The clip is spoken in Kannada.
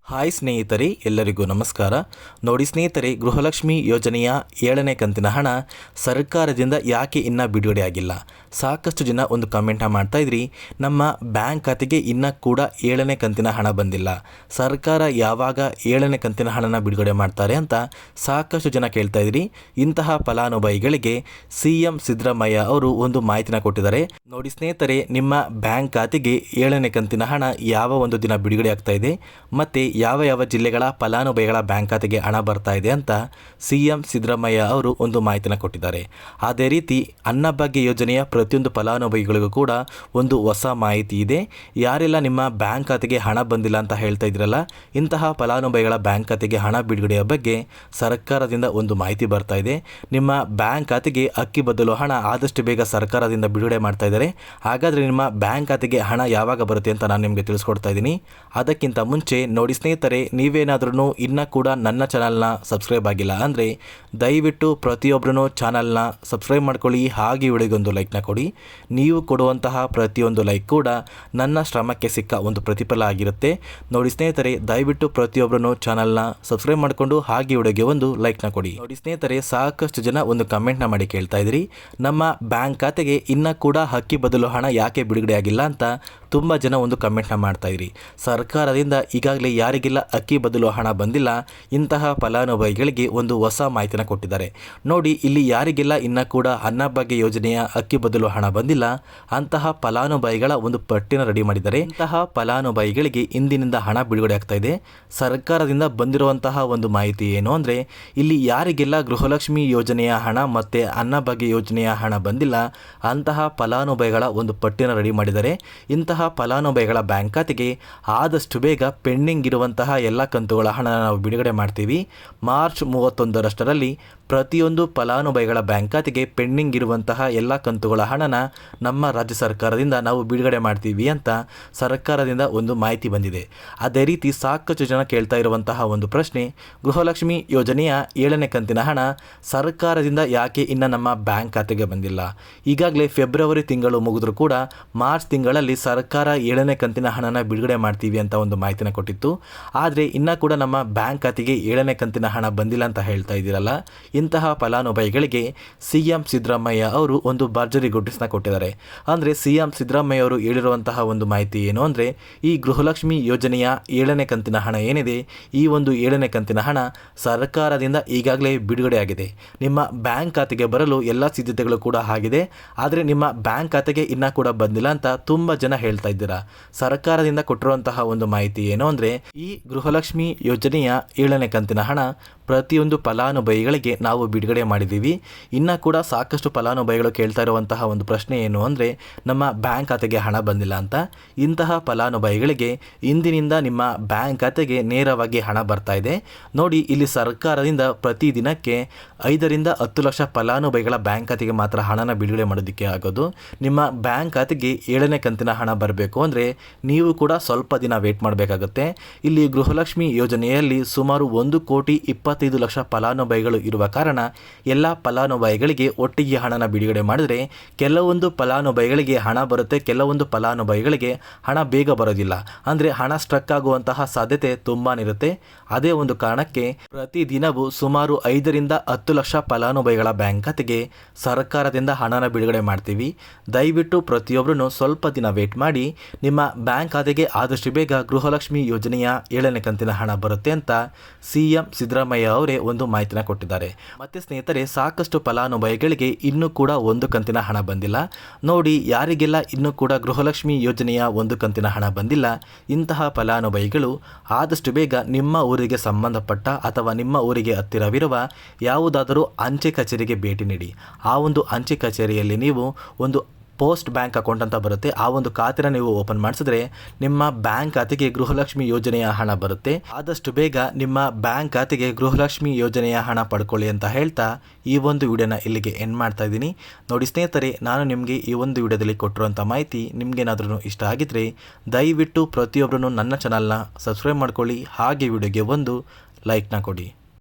ಹಾಯ್ ಸ್ನೇಹಿತರೆ, ಎಲ್ಲರಿಗೂ ನಮಸ್ಕಾರ. ನೋಡಿ ಸ್ನೇಹಿತರೆ, ಗೃಹಲಕ್ಷ್ಮಿ ಯೋಜನೆಯ 7ನೇ ಕಂತಿನ ಹಣ ಸರ್ಕಾರದಿಂದ ಯಾಕೆ ಇನ್ನೂ ಬಿಡುಗಡೆ ಆಗಿಲ್ಲ? ಸಾಕಷ್ಟು ಜನ ಒಂದು ಕಮೆಂಟ್ ಮಾಡ್ತಾ ಇದ್ರಿ, ನಮ್ಮ ಬ್ಯಾಂಕ್ ಖಾತೆಗೆ ಇನ್ನೂ ಕೂಡ 7ನೇ ಕಂತಿನ ಹಣ ಬಂದಿಲ್ಲ, ಸರ್ಕಾರ ಯಾವಾಗ 7ನೇ ಕಂತಿನ ಹಣನ ಬಿಡುಗಡೆ ಮಾಡ್ತಾರೆ ಅಂತ ಸಾಕಷ್ಟು ಜನ ಕೇಳ್ತಾ ಇದ್ರಿ. ಇಂತಹ ಫಲಾನುಭವಿಗಳಿಗೆ CM ಸಿದ್ದರಾಮಯ್ಯ ಅವರು ಒಂದು ಮಾಹಿತಿನ ಕೊಟ್ಟಿದ್ದಾರೆ. ನೋಡಿ ಸ್ನೇಹಿತರೆ, ನಿಮ್ಮ ಬ್ಯಾಂಕ್ ಖಾತೆಗೆ 7ನೇ ಕಂತಿನ ಹಣ ಯಾವ ಒಂದು ದಿನ ಬಿಡುಗಡೆ ಆಗ್ತಾ ಇದೆ ಮತ್ತು ಯಾವ ಯಾವ ಜಿಲ್ಲೆಗಳ ಫಲಾನುಭವಿಗಳ ಬ್ಯಾಂಕ್ ಖಾತೆಗೆ ಹಣ ಬರ್ತಾ ಇದೆ ಅಂತ CM ಸಿದ್ದರಾಮಯ್ಯ ಅವರು ಒಂದು ಮಾಹಿತಿನ ಕೊಟ್ಟಿದ್ದಾರೆ. ಅದೇ ರೀತಿ ಅನ್ನಭಾಗ್ಯ ಯೋಜನೆಯ ಪ್ರತಿಯೊಂದು ಫಲಾನುಭವಿಗಳಿಗೂ ಕೂಡ ಒಂದು ಹೊಸ ಮಾಹಿತಿ ಇದೆ. ಯಾರೆಲ್ಲ ನಿಮ್ಮ ಬ್ಯಾಂಕ್ ಖಾತೆಗೆ ಹಣ ಬಂದಿಲ್ಲ ಅಂತ ಹೇಳ್ತಾ ಇದ್ರಲ್ಲ, ಇಂತಹ ಫಲಾನುಭವಿಗಳ ಬ್ಯಾಂಕ್ ಖಾತೆಗೆ ಹಣ ಬಿಡುಗಡೆಯ ಬಗ್ಗೆ ಸರ್ಕಾರದಿಂದ ಒಂದು ಮಾಹಿತಿ ಬರ್ತಾ ಇದೆ. ನಿಮ್ಮ ಬ್ಯಾಂಕ್ ಖಾತೆಗೆ ಅಕ್ಕಿ ಬದಲು ಹಣ ಆದಷ್ಟು ಬೇಗ ಸರ್ಕಾರದಿಂದ ಬಿಡುಗಡೆ ಮಾಡ್ತಾ ಇದ್ದಾರೆ. ಹಾಗಾದರೆ ನಿಮ್ಮ ಬ್ಯಾಂಕ್ ಖಾತೆಗೆ ಹಣ ಯಾವಾಗ ಬರುತ್ತೆ ಅಂತ ನಾನು ನಿಮಗೆ ತಿಳಿಸ್ಕೊಡ್ತಾ ಇದ್ದೀನಿ. ಅದಕ್ಕಿಂತ ಮುಂಚೆ ನೋಡಿ ಸ್ನೇಹಿತರೆ, ನೀವೇನಾದ್ರೂ ಇನ್ನೂ ಕೂಡ ನನ್ನ ಚಾನಲ್ನ ಸಬ್ಸ್ಕ್ರೈಬ್ ಆಗಿಲ್ಲ ಅಂದರೆ ದಯವಿಟ್ಟು ಪ್ರತಿಯೊಬ್ಬರೂ ಚಾನಲ್ನ ಸಬ್ಸ್ಕ್ರೈಬ್ ಮಾಡ್ಕೊಳ್ಳಿ. ಹಾಗೆ ವಿಡಿಯೋಗೊಂದು ಲೈಕ್ನ ಕೊಡಿ. ನೀವು ಕೊಡುವಂತಹ ಪ್ರತಿಯೊಂದು ಲೈಕ್ ಕೂಡ ನನ್ನ ಶ್ರಮಕ್ಕೆ ಸಿಕ್ಕ ಒಂದು ಪ್ರತಿಫಲ ಆಗಿರುತ್ತೆ. ನೋಡಿ ಸ್ನೇಹಿತರೆ, ದಯವಿಟ್ಟು ಪ್ರತಿಯೊಬ್ಬರೂ ಚಾನಲ್ನ ಸಬ್ಸ್ಕ್ರೈಬ್ ಮಾಡಿಕೊಂಡು ಹಾಗೆ ವಿಡಿಯೋಗೆ ಒಂದು ಲೈಕ್ನ ಕೊಡಿ. ನೋಡಿ ಸ್ನೇಹಿತರೆ, ಸಾಕಷ್ಟು ಜನ ಒಂದು ಕಮೆಂಟ್ನ ಮಾಡಿ ಕೇಳ್ತಾ ಇದ್ರಿ, ನಮ್ಮ ಬ್ಯಾಂಕ್ ಖಾತೆಗೆ ಇನ್ನೂ ಕೂಡ ಅಕ್ಕಿ ಬದಲು ಹಣ ಯಾಕೆ ಬಿಡುಗಡೆ ಆಗಿಲ್ಲ ಅಂತ ತುಂಬ ಜನ ಒಂದು ಕಮೆಂಟ್ನ ಮಾಡ್ತಾ ಇದ್ರಿ. ಸರ್ಕಾರದಿಂದ ಈಗಾಗಲೇ ಯಾರಿಗೆಲ್ಲ ಅಕ್ಕಿ ಬದಲು ಹಣ ಬಂದಿಲ್ಲ, ಇಂತಹ ಫಲಾನುಭವಿಗಳಿಗೆ ಒಂದು ಹೊಸ ಮಾಹಿತಿನ ಕೊಟ್ಟಿದ್ದಾರೆ. ನೋಡಿ, ಇಲ್ಲಿ ಯಾರಿಗೆಲ್ಲ ಇನ್ನೂ ಕೂಡ ಅನ್ನಭಾಗ್ಯ ಯೋಜನೆಯ ಅಕ್ಕಿ ಬದಲು ಹಣ ಬಂದಿಲ್ಲ ಅಂತಹ ಫಲಾನುಭವಿಗಳ ಒಂದು ಪಟ್ಟಿನ ರೆಡಿ ಮಾಡಿದ್ದಾರೆ. ಇಂತಹ ಫಲಾನುಭವಿಗಳಿಗೆ ಇಂದಿನಿಂದ ಹಣ ಬಿಡುಗಡೆ ಆಗ್ತಾ ಇದೆ. ಸರ್ಕಾರದಿಂದ ಬಂದಿರುವಂತಹ ಒಂದು ಮಾಹಿತಿ ಏನು ಅಂದರೆ, ಇಲ್ಲಿ ಯಾರಿಗೆಲ್ಲ ಗೃಹಲಕ್ಷ್ಮಿ ಯೋಜನೆಯ ಹಣ ಮತ್ತು ಅನ್ನಭಾಗ್ಯ ಯೋಜನೆಯ ಹಣ ಬಂದಿಲ್ಲ ಅಂತಹ ಫಲಾನುಭವಿಗಳ ಒಂದು ಪಟ್ಟಿನ ರೆಡಿ ಮಾಡಿದ್ದಾರೆ. ಇಂತಹ ಫಲಾನುಭವಿಗಳ ಬ್ಯಾಂಕ್ ಖಾತೆಗೆ ಆದಷ್ಟು ಬೇಗ ಪೆಂಡಿಂಗ್ ಇರುವಂತಹ ಎಲ್ಲ ಕಂತುಗಳ ಹಣ ನಾವು ಬಿಡುಗಡೆ ಮಾಡ್ತೀವಿ. ಮಾರ್ಚ್ 31ರಷ್ಟರಲ್ಲಿ ಪ್ರತಿಯೊಂದು ಫಲಾನುಭವಿಗಳ ಬ್ಯಾಂಕ್ ಖಾತೆಗೆ ಪೆಂಡಿಂಗ್ ಇರುವಂತಹ ಎಲ್ಲ ಕಂತುಗಳ ಹಣನ ನಮ್ಮ ರಾಜ್ಯ ಸರ್ಕಾರದಿಂದ ನಾವು ಬಿಡುಗಡೆ ಮಾಡ್ತೀವಿ ಅಂತ ಸರ್ಕಾರದಿಂದ ಒಂದು ಮಾಹಿತಿ ಬಂದಿದೆ. ಅದೇ ರೀತಿ ಸಾಕಷ್ಟು ಜನ ಕೇಳ್ತಾ ಇರುವಂತಹ ಒಂದು ಪ್ರಶ್ನೆ, ಗೃಹಲಕ್ಷ್ಮಿ ಯೋಜನೆಯ 7ನೇ ಕಂತಿನ ಹಣ ಸರ್ಕಾರದಿಂದ ಯಾಕೆ ಇನ್ನು ನಮ್ಮ ಬ್ಯಾಂಕ್ ಖಾತೆಗೆ ಬಂದಿಲ್ಲ? ಈಗಾಗಲೇ ಫೆಬ್ರವರಿ ತಿಂಗಳು ಮುಗಿದ್ರೂ ಕೂಡ ಮಾರ್ಚ್ ತಿಂಗಳಲ್ಲಿ ಸರ್ಕಾರ 7ನೇ ಕಂತಿನ ಹಣನ ಬಿಡುಗಡೆ ಮಾಡ್ತೀವಿ ಅಂತ ಒಂದು ಮಾಹಿತಿನ ಕೊಟ್ಟಿತ್ತು. ಆದರೆ ಇನ್ನೂ ಕೂಡ ನಮ್ಮ ಬ್ಯಾಂಕ್ ಖಾತೆಗೆ 7ನೇ ಕಂತಿನ ಹಣ ಬಂದಿಲ್ಲ ಅಂತ ಹೇಳ್ತಾ ಇದ್ದೀರಲ್ಲ, ಇಂತಹ ಫಲಾನುಭವಿಗಳಿಗೆ CM ಸಿದ್ದರಾಮಯ್ಯ ಅವರು ಒಂದು ಭರ್ಜರಿ ನೋಟಿಸ್ನ ಕೊಟ್ಟಿದ್ದಾರೆ. ಅಂದರೆ CM ಸಿದ್ದರಾಮಯ್ಯ ಅವರು ಹೇಳಿರುವಂತಹ ಒಂದು ಮಾಹಿತಿ ಏನು ಅಂದರೆ, ಈ ಗೃಹಲಕ್ಷ್ಮಿ ಯೋಜನೆಯ 7ನೇ ಕಂತಿನ ಹಣ ಏನಿದೆ, ಈ ಒಂದು 7ನೇ ಕಂತಿನ ಹಣ ಸರ್ಕಾರದಿಂದ ಈಗಾಗಲೇ ಬಿಡುಗಡೆ ಆಗಿದೆ. ನಿಮ್ಮ ಬ್ಯಾಂಕ್ ಖಾತೆಗೆ ಬರಲು ಎಲ್ಲ ಸಿದ್ಧತೆಗಳು ಕೂಡ ಆಗಿದೆ. ಆದರೆ ನಿಮ್ಮ ಬ್ಯಾಂಕ್ ಖಾತೆಗೆ ಇನ್ನೂ ಕೂಡ ಬಂದಿಲ್ಲ ಅಂತ ತುಂಬ ಜನ ಹೇಳ್ತಾ ಇದ್ದೀರಾ. ಸರ್ಕಾರದಿಂದ ಕೊಟ್ಟಿರುವಂತಹ ಒಂದು ಮಾಹಿತಿ ಏನು ಅಂದರೆ, ಈ ಗೃಹಲಕ್ಷ್ಮಿ ಯೋಜನೆಯ 7ನೇ ಕಂತಿನ ಹಣ ಪ್ರತಿಯೊಂದು ಫಲಾನುಭವಿಗಳಿಗೆ ನಾವು ಬಿಡುಗಡೆ ಮಾಡಿದ್ದೀವಿ. ಇನ್ನೂ ಕೂಡ ಸಾಕಷ್ಟು ಫಲಾನುಭವಿಗಳು ಕೇಳ್ತಾ ಇರುವಂತಹ ಒಂದು ಪ್ರಶ್ನೆ ಏನು ಅಂದರೆ, ನಮ್ಮ ಬ್ಯಾಂಕ್ ಖಾತೆಗೆ ಹಣ ಬಂದಿಲ್ಲ ಅಂತ. ಇಂತಹ ಫಲಾನುಭವಿಗಳಿಗೆ ಇಂದಿನಿಂದ ನಿಮ್ಮ ಬ್ಯಾಂಕ್ ಖಾತೆಗೆ ನೇರವಾಗಿ ಹಣ ಬರ್ತಾ ಇದೆ. ನೋಡಿ, ಇಲ್ಲಿ ಸರ್ಕಾರದಿಂದ ಪ್ರತಿ ದಿನಕ್ಕೆ 5ರಿಂದ 10 ಲಕ್ಷ ಫಲಾನುಭವಿಗಳ ಬ್ಯಾಂಕ್ ಖಾತೆಗೆ ಮಾತ್ರ ಹಣನ ಬಿಡುಗಡೆ ಮಾಡೋದಕ್ಕೆ ಆಗೋದು. ನಿಮ್ಮ ಬ್ಯಾಂಕ್ ಖಾತೆಗೆ 7ನೇ ಕಂತಿನ ಹಣ ಬರಬೇಕು ಅಂದರೆ ನೀವು ಕೂಡ ಸ್ವಲ್ಪ ದಿನ ವೇಟ್ ಮಾಡಬೇಕಾಗುತ್ತೆ. ಇಲ್ಲಿ ಗೃಹಲಕ್ಷ್ಮಿ ಯೋಜನೆಯಲ್ಲಿ ಸುಮಾರು 1,25 ಲಕ್ಷ ಫಲಾನುಭವಿಗಳು ಇರುವ ಕಾರಣ ಎಲ್ಲ ಫಲಾನುಭವಿಗಳಿಗೆ ಒಟ್ಟಿಗೆ ಹಣನ ಬಿಡುಗಡೆ ಮಾಡಿದರೆ ಕೆಲವೊಂದು ಫಲಾನುಭವಿಗಳಿಗೆ ಹಣ ಬರುತ್ತೆ, ಕೆಲವೊಂದು ಫಲಾನುಭವಿಗಳಿಗೆ ಹಣ ಬೇಗ ಬರೋದಿಲ್ಲ. ಅಂದರೆ ಹಣ ಸ್ಟ್ರಕ್ ಆಗುವಂತಹ ಸಾಧ್ಯತೆ ತುಂಬಾ ಇರುತ್ತೆ. ಅದೇ ಒಂದು ಕಾರಣಕ್ಕೆ ಪ್ರತಿದಿನವೂ ಸುಮಾರು 5ರಿಂದ 10 ಲಕ್ಷ ಫಲಾನುಭವಿಗಳ ಬ್ಯಾಂಕ್ ಖಾತೆಗೆ ಸರ್ಕಾರದಿಂದ ಹಣನ ಬಿಡುಗಡೆ ಮಾಡ್ತೀವಿ. ದಯವಿಟ್ಟು ಪ್ರತಿಯೊಬ್ಬರೂ ಸ್ವಲ್ಪ ದಿನ ವೇಟ್ ಮಾಡಿ. ನಿಮ್ಮ ಬ್ಯಾಂಕ್ ಖಾತೆಗೆ ಆದಷ್ಟು ಬೇಗ ಗೃಹಲಕ್ಷ್ಮಿ ಯೋಜನೆಯ 7ನೇ ಕಂತಿನ ಹಣ ಬರುತ್ತೆ ಅಂತ CM ಸಿದ್ದರಾಮಯ್ಯ ಅವರೇ ಒಂದು ಮಾಹಿತಿನ ಕೊಟ್ಟಿದ್ದಾರೆ. ಮತ್ತೆ ಸ್ನೇಹಿತರೆ, ಸಾಕಷ್ಟು ಫಲಾನುಭವಿಗಳಿಗೆ ಇನ್ನೂ ಕೂಡ ಒಂದು ಕಂತಿನ ಹಣ ಬಂದಿಲ್ಲ. ನೋಡಿ, ಯಾರಿಗೆಲ್ಲ ಇನ್ನೂ ಕೂಡ ಗೃಹಲಕ್ಷ್ಮಿ ಯೋಜನೆಯ ಒಂದು ಕಂತಿನ ಹಣ ಬಂದಿಲ್ಲ, ಇಂತಹ ಫಲಾನುಭವಿಗಳು ಆದಷ್ಟು ಬೇಗ ನಿಮ್ಮ ಊರಿಗೆ ಸಂಬಂಧಪಟ್ಟ ಅಥವಾ ನಿಮ್ಮ ಊರಿಗೆ ಹತ್ತಿರವಿರುವ ಯಾವುದಾದರೂ ಅಂಚೆ ಕಚೇರಿಗೆ ಭೇಟಿ ನೀಡಿ. ಆ ಒಂದು ಅಂಚೆ ಕಚೇರಿಯಲ್ಲಿ ನೀವು ಒಂದು ಪೋಸ್ಟ್ ಬ್ಯಾಂಕ್ ಅಕೌಂಟ್ ಅಂತ ಬರುತ್ತೆ, ಆ ಒಂದು ಖಾತೆನ ನೀವು ಓಪನ್ ಮಾಡಿಸಿದ್ರೆ ನಿಮ್ಮ ಬ್ಯಾಂಕ್ ಖಾತೆಗೆ ಗೃಹಲಕ್ಷ್ಮಿ ಯೋಜನೆಯ ಹಣ ಬರುತ್ತೆ. ಆದಷ್ಟು ಬೇಗ ನಿಮ್ಮ ಬ್ಯಾಂಕ್ ಖಾತೆಗೆ ಗೃಹಲಕ್ಷ್ಮಿ ಯೋಜನೆಯ ಹಣ ಪಡ್ಕೊಳ್ಳಿ ಅಂತ ಹೇಳ್ತಾ ಈ ಒಂದು ವಿಡಿಯೋನ ಇಲ್ಲಿಗೆ ಎಂಡ್ ಮಾಡ್ತಾ ಇದ್ದೀನಿ. ನೋಡಿ ಸ್ನೇಹಿತರೆ, ನಾನು ನಿಮಗೆ ಈ ಒಂದು ವಿಡಿಯೋದಲ್ಲಿ ಕೊಟ್ಟಿರುವಂಥ ಮಾಹಿತಿ ನಿಮಗೇನಾದ್ರೂ ಇಷ್ಟ ಆಗಿದ್ರೆ ದಯವಿಟ್ಟು ಪ್ರತಿಯೊಬ್ಬರೂ ನನ್ನ ಚಾನಲ್ನ ಸಬ್ಸ್ಕ್ರೈಬ್ ಮಾಡ್ಕೊಳ್ಳಿ. ಹಾಗೆ ವಿಡಿಯೋಗೆ ಒಂದು ಲೈಕ್ನ ಕೊಡಿ.